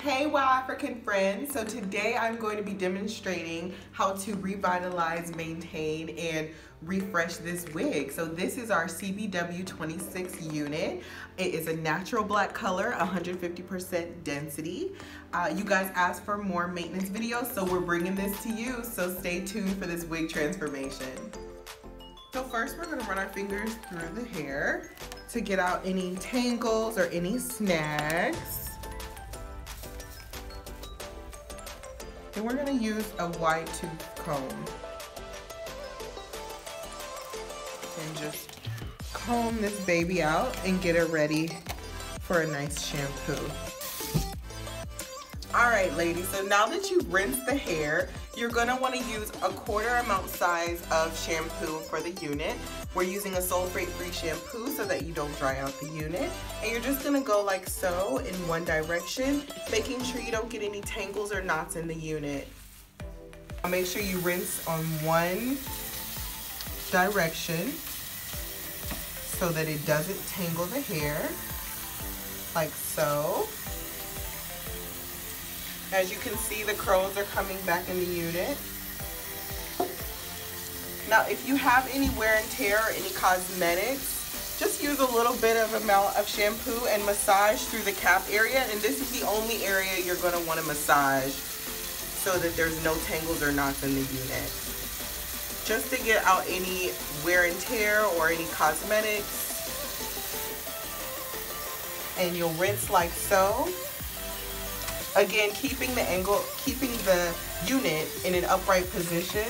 Hey Wow African friends, so today I'm going to be demonstrating how to revitalize, maintain, and refresh this wig. So this is our CBW 26 unit. It is a natural black color, 150% density. You guys asked for more maintenance videos, so we're bringing this to you, so stay tuned for this wig transformation. So first we're going to run our fingers through the hair to get out any tangles or any snags. And we're going to use a wide tooth comb and just comb this baby out and get it ready for a nice shampoo. Alright ladies, so now that you've rinsed the hair, you're going to want to use a 1/4 amount size of shampoo for the unit. We're using a sulfate-free shampoo so that you don't dry out the unit. And you're just going to go like so in one direction, making sure you don't get any tangles or knots in the unit. Make sure you rinse on one direction so that it doesn't tangle the hair, like so. As you can see, the curls are coming back in the unit. Now, if you have any wear and tear or any cosmetics, just use a little bit of amount of shampoo and massage through the cap area. And this is the only area you're going to want to massage so that there's no tangles or knots in the unit. Just to get out any wear and tear or any cosmetics. And you'll rinse like so. Again, keeping the unit in an upright position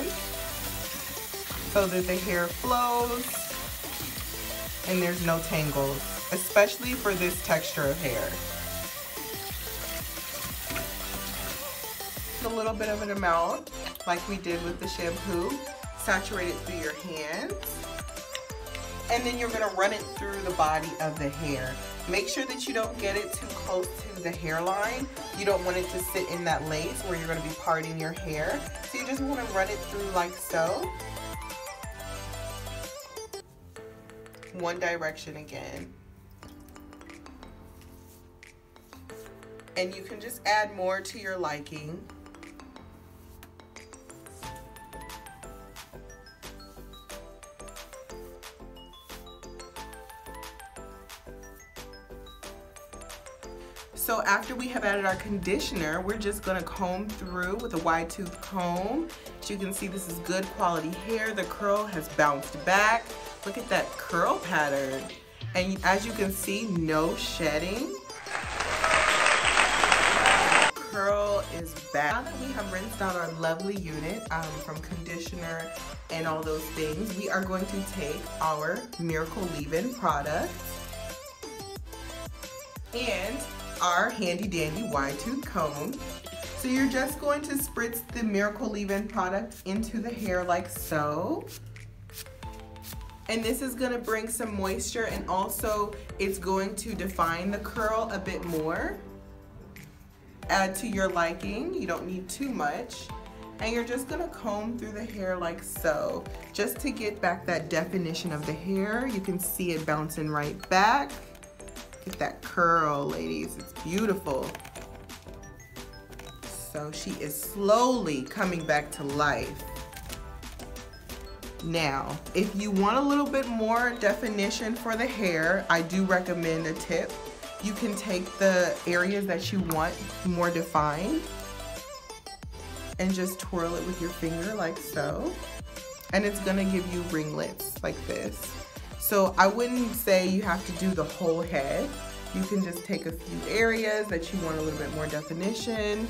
so that the hair flows and there's no tangles, especially for this texture of hair. A little bit of an amount, like we did with the shampoo, saturate it through your hands, and then you're going to run it through the body of the hair. Make sure that you don't get it too close to the hairline. You don't want it to sit in that lace where you're going to be parting your hair. So you just want to run it through like so. One direction again. And you can just add more to your liking. So after we have added our conditioner, we're just going to comb through with a wide tooth comb. As you can see, this is good quality hair. The curl has bounced back. Look at that curl pattern. And as you can see, no shedding. Curl is back. Now that we have rinsed out our lovely unit from conditioner and all those things, we are going to take our Miracle Leave-In product and our handy dandy wide tooth comb. So you're just going to spritz the Miracle Leave-In product into the hair like so. And this is going to bring some moisture, and also it's going to define the curl a bit more. Add to your liking, you don't need too much. And you're just going to comb through the hair like so, just to get back that definition of the hair. You can see it bouncing right back. Get that curl, ladies, it's beautiful. So she is slowly coming back to life. Now, if you want a little bit more definition for the hair, I do recommend a tip. You can take the areas that you want more defined and just twirl it with your finger like so. And it's gonna give you ringlets like this. So I wouldn't say you have to do the whole head. You can just take a few areas that you want a little bit more definition.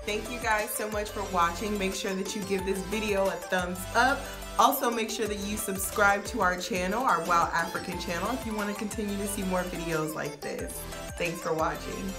Thank you guys so much for watching. Make sure that you give this video a thumbs up. Also make sure that you subscribe to our channel, our Wow African channel, if you want to continue to see more videos like this. Thanks for watching.